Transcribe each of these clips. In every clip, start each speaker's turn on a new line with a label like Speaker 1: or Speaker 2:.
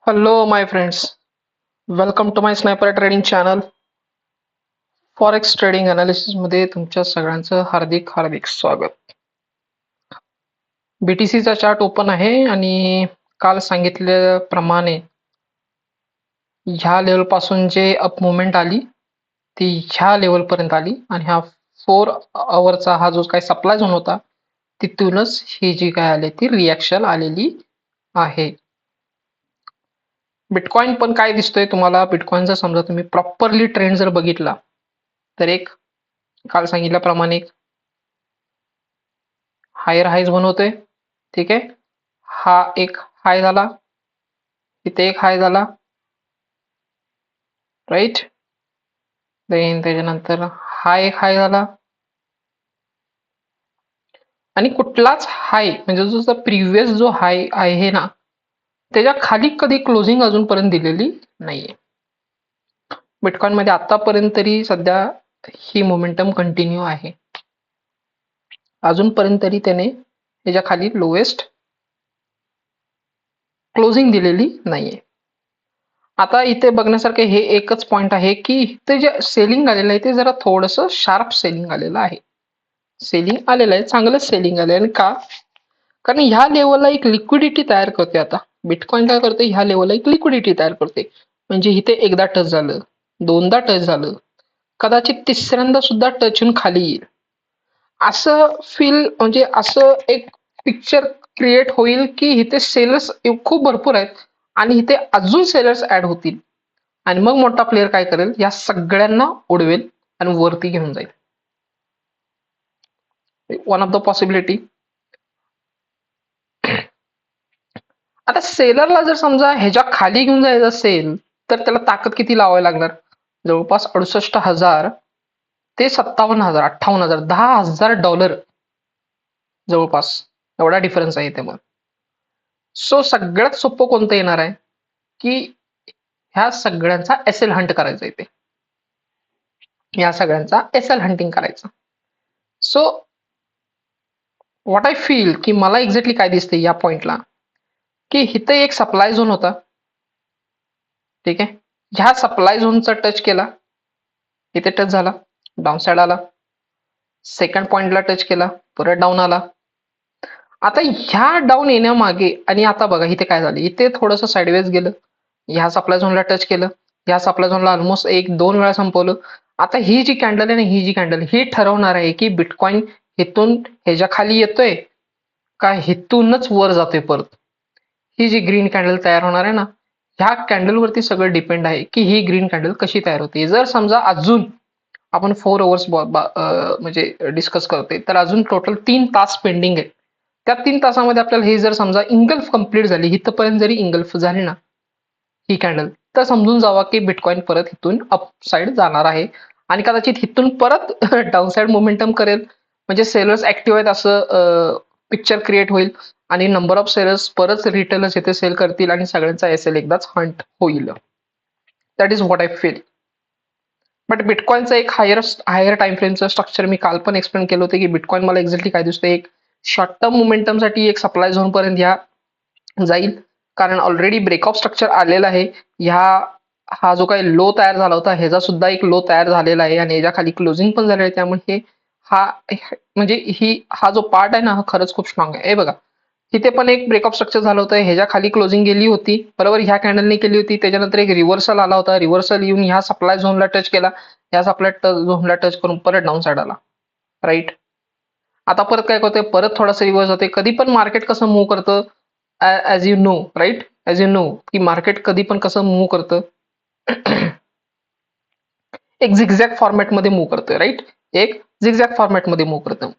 Speaker 1: Hello, my friends. Welcome to my Sniper Trading channel. Forex trading analysis मध्ये तुमच्या सगळ्यांचं हार्दिक हार्दिक स्वागत. बीटीसीचा चार्ट ओपन आहे आणि काल सांगितल्याप्रमाणे ह्या लेवल पासून जे अप मुवमेंट आली ती ह्या लेवल पर्यंत आली आणि हा 4 आवरचा हा जो काही सप्लाय झोन होता तिथूनच ही जी काय आली ती रिॲक्शन आलेली आहे. बिटकॉइन पण काय दिसतोय तुम्हाला? बिटकॉइनचा समजा तुम्ही प्रॉपरली ट्रेंड जर बघितला तर एक काल सांगितल्याप्रमाणे एक हायर हाईज बनवतोय. ठीक आहे, हा एक हाय झाला, इथे एक हाय झाला, राईट. देन त्याच्यानंतर हा एक हाय झाला आणि कुठलाच हाय म्हणजे जो प्रिव्हियस जो हाय आहे ना त्याच्या खाली कधी क्लोजिंग अजूनपर्यंत दिलेली नाहीये. बिटकॉइन मध्ये आतापर्यंत तरी सध्या ही मोमेंटम कंटिन्यू आहे. अजूनपर्यंत तरी त्याने त्याच्या खाली लोएस्ट क्लोजिंग दिलेली नाहीये. आता इथे बघण्यासारखे हे एकच पॉइंट आहे की इथे जे सेलिंग आलेलं आहे ते जरा थोडंसं शार्प सेलिंग आलेलं आहे. सेलिंग आलेलं आहे, चांगलंच सेलिंग आलं आहे. आणि का? कारण ह्या लेवलला एक लिक्विडिटी तयार करते. आता बिटकॉइन काय करते, ह्या लेवलला एक लिक्विडिटी तयार करते. म्हणजे इथे एकदा टच झालं, दोनदा टच झालं, कदाचित तिसऱ्यांदा सुद्धा टच होऊन खाली येईल असं फील, म्हणजे असं एक पिक्चर क्रिएट होईल की इथे सेलर्स खूप भरपूर आहेत आणि इथे अजून सेलर्स ऍड होतील आणि मग मोठा प्लेअर काय करेल, या सगळ्यांना उडवेल आणि वरती घेऊन जाईल. One of the possibility. आता सेलरला जर समजा ह्याच्या खाली घेऊन जायचं असेल तर त्याला ताकद किती लावावी लागणार? जवळपास 68,000 ते 57,000, 58,000, $10,000 जवळपास एवढा डिफरन्स आहे त्यामुळे. सो सगळ्यात सोपं कोणतं येणार आहे की ह्या सगळ्यांचा एसएल हंट करायचा इथे, या सगळ्यांचा एसएल हंटिंग करायचं. सो व्हॉट आय फील की मला एक्झॅक्टली काय दिसते या पॉइंटला की इथे एक सप्लाय झोन होता. ठीक आहे, ह्या सप्लाय झोनचा टच केला, इथे टच झाला, डाऊन साइड आला, सेकंड पॉइंटला टच केला, परत डाऊन आला. आता ह्या डाऊन येण्यामागे आणि आता बघा इथे काय झालं, इथे थोडंसं साईडवेज गेलं, ह्या सप्लाय झोनला टच केलं, ह्या सप्लाय झोनला ऑलमोस्ट एक दोन वेळा संपवलं. आता ही जी कॅन्डल आहे ना, ही जी कॅन्डल ही ठरवणार आहे की बिटकॉइन इथून ह्याच्या खाली येतोय का इथूनच वर जातोय परत. ही जी ग्रीन कॅन्डल तयार होणार आहे ना, ह्या कॅन्डलवरती सगळं डिपेंड आहे की ही ग्रीन कॅन्डल कशी तयार होते. जर समजा अजून आपण 4 अवर्स म्हणजे डिस्कस करतोय तर अजून टोटल 3 तास पेंडिंग आहे. त्या 3 तासामध्ये आपल्याला हे जर समजा इंगल्फ कंप्लीट झाली, इथपर्यंत जरी इंगल्फ झाली ना ही कॅन्डल, तर समजून जावा की बिटकॉइन परत इथून अप साइड जाणार आहे आणि कदाचित इथून परत डाऊन साइड मोमेंटम करेल. म्हणजे सेलर्स ऍक्टिव्ह आहेत असं पिक्चर क्रिएट होईल आणि नंबर ऑफ सेलर्स परत रिटेलर्स इथे सेल करतील आणि सगळ्यांचा एसएल एकदाच हंट होईल. That is what I feel. But बिटकॉइनचं एक हायर टाइम फ्रेमचं स्ट्रक्चर मी काल पण एक्सप्लेन केलं होतं की बिटकॉइन मला एक्झॅक्टली काय दिसतं, एक शॉर्ट टर्म मोमेंटमसाठी एक सप्लाय झोन पर्यंत ह्या जाईल, कारण ऑलरेडी ब्रेकऑफ स्ट्रक्चर आलेला आहे. हा जो काही लो तयार झाला होता ह्याचा सुद्धा एक लो तयार झालेला आहे आणि याच्या खाली क्लोजिंग पण झालेलं आहे. त्यामुळे हा म्हणजे हा जो पार्ट आहे ना हा खरंच खूप स्ट्रॉंग आहे. हे बघा इथे पण एक ब्रेकअप स्ट्रक्चर झालं होतं, ह्याच्या खाली क्लोजिंग गेली होती बरोबर, ह्या कॅन्डलने केली होती. त्याच्यानंतर एक रिव्हर्सल आला होता, रिव्हर्सल येऊन ह्या सप्लाय झोनला टच केला, ह्या सप्लाय झोनला टच करून परत डाऊन साइड आला, राईट. आता परत काय करतोय, परत थोडासा रिव्हर्स होते. कधी पण मार्केट कसं मूव्ह करतं, as you know right, as you know की मार्केट कधी पण कसं मूव्ह करतं एक झिगझॅग फॉर्मॅटमध्ये मूव्ह करतोय, राईट. एक झिगझॅग फॉर्मॅटमध्ये मूव्ह करतं.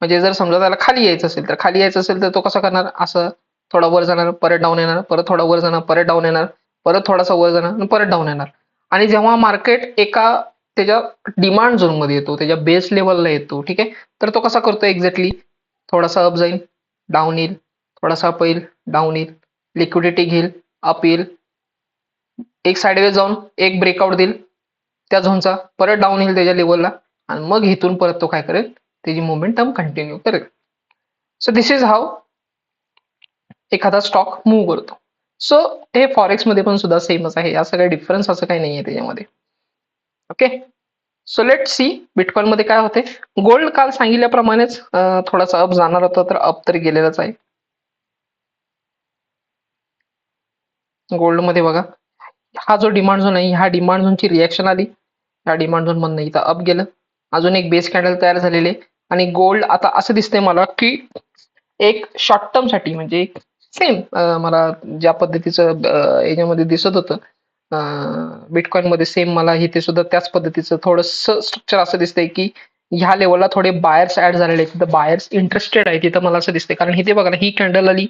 Speaker 1: म्हणजे जर समजा त्याला खाली यायचं असेल तर तो कसं करणार, असं थोडा वर जाणार, परत डाऊन येणार, परत थोडा वर जाणार, परत डाऊन येणार, परत थोडासा वर जाणार, परत डाऊन येणार. आणि जेव्हा मार्केट एका त्याच्या डिमांड झोन मध्ये येतो, त्याच्या बेस लेवलला येतो, ठीक आहे, तर तो कसा करतो एक्झॅक्टली, थोडासा अप जाईल, डाऊन येईल, थोडासा अप येईल, डाऊन येईल, लिक्विडिटी घेईल, अप येईल, एक साइडवेज जाऊन एक ब्रेकआउट देईल त्या झोनचा, परत डाऊन येईल त्याच्या लेवलला आणि मग इथून परत तो काय करेल, त्याची मोमेंटम कंटिन्यू करेल. सो दिस इज हाऊ एखादा स्टॉक मूव्ह करतो. सो हे फॉरेक्स मध्ये पण सुद्धा सेमच आहे, असं काही डिफरन्स असं काही नाहीये त्याच्यामध्ये. Okay, so let see bitcoin मध्ये काय होते. गोल्ड काल सांगितल्याप्रमाणेच थोडासा अप जाणार होता, तर अप तर गेलेलाच आहे. गोल्ड मध्ये बघा, हा जो डिमांड झोन आहे, ह्या डिमांड झोनची रिएक्शन आली, ह्या डिमांड झोन मधनं इथं अप गेलं, अजून एक बेस कॅन्डल तयार झालेले, आणि गोल्ड आता असं दिसतंय मला की एक शॉर्ट टर्म साठी म्हणजे सेम मला ज्या पद्धतीचं याच्यामध्ये दिसत होतं बिटकॉइन मध्ये, सेम मला इथे सुद्धा त्याच पद्धतीचं थोडंस स्ट्रक्चर असं दिसतंय की ह्या लेवलला थोडे बायर्स ऍड झालेले आहेत, तिथं बायर्स इंटरेस्टेड आहे तिथं मला असं दिसतंय. कारण इथे बघा ना, ही कॅन्डल आली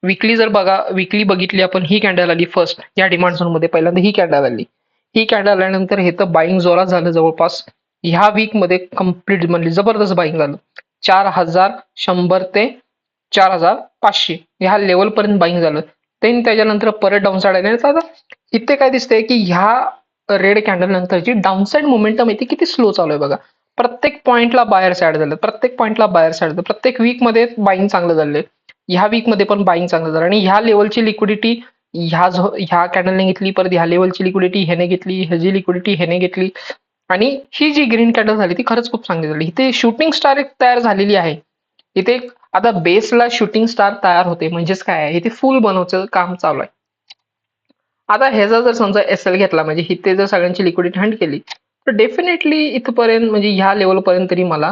Speaker 1: विकली, जर बघा विकली बघितली आपण, ही कॅन्डल आली फर्स्ट या डिमांड झोन मध्ये, पहिल्यांदा ही कॅन्डल आली, ही कॅन्डल आल्यानंतर हे तर बाईंग जोरात झालं, जवळपास ह्या वीक मध्ये कम्प्लीट म्हणजे जबरदस्त बाईंग झालं. 4100 ते 4500 ह्या लेवल पर्यंत बाईंग झालं. देन त्याच्यानंतर परत डाऊनसाइड आहे. आता इथे काय दिसतंय की ह्या रेड कॅन्डल नंतरची डाऊनसाइड मोमेंटम येते किती स्लो चालू आहे बघा. प्रत्येक पॉइंटला बायर्स ऍड झालं, प्रत्येक पॉइंटला बायर्स ऍड झालं, प्रत्येक वीक मध्ये बाईंग चांगलं झालंय. ह्या वीक मध्ये पण बाईंग चांगलं झालं, आणि ह्या लेवलची लिक्विडिटी ह्या कॅन्डलने घेतली, परत ह्या लेवलची लिक्विडिटी ह्याने घेतली, ह्याची लिक्विडिटी ह्याने घेतली, आणि ही जी ग्रीन कॅन्डल झाली ती खरंच खूप चांगली झाली. इथे शूटिंग स्टार एक तयार झालेली आहे. इथे आता बेसला शूटिंग स्टार तयार होते म्हणजेच काय आहे, इथे फुल बनवायचं काम चालू आहे. आता ह्याचा जर समजा एसएल घेतला, म्हणजे इथे जर सगळ्यांची लिक्विडिटी हँड केली, तर डेफिनेटली इथपर्यंत म्हणजे ह्या लेवल पर्यंत तरी मला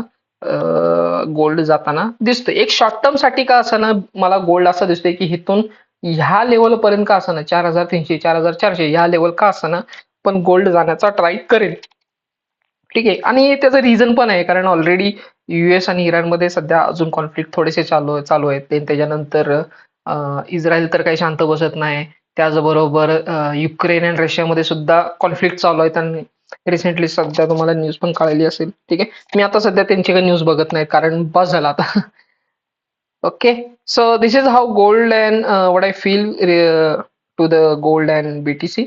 Speaker 1: गोल्ड जाताना दिसतोय. एक शॉर्ट टर्म साठी का असं ना, मला गोल्ड असं दिसतोय की इथून ह्या लेवल पर्यंत का असं ना, 4300 4400 ह्या लेवल का असं ना, पण गोल्ड जाण्याचा ट्राय करेल. ठीक आहे, आणि त्याचं रिझन पण आहे, कारण ऑलरेडी युएस आणि इराणमध्ये सध्या अजून कॉन्फ्लिक्ट थोडेसे चालू आहेत. त्याच्यानंतर इस्रायल तर काही शांत बसत नाही. त्याचबरोबर युक्रेन आणि रशियामध्ये सुद्धा कॉन्फ्लिक्ट चालू आहेत, आणि रिसेंटली सध्या तुम्हाला न्यूज पण कळली असेल. ठीक आहे, मी आता सध्या त्यांची काही न्यूज बघत नाही, कारण बस झाला आता. Okay, so this is how gold and what I feel to the gold and BTC.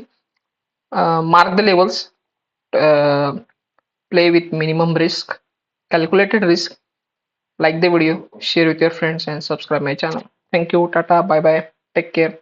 Speaker 1: Mark the levels, play with minimum risk, calculated risk. Like the video, share with your friends, and subscribe my channel. Thank you, tata, bye bye, take care.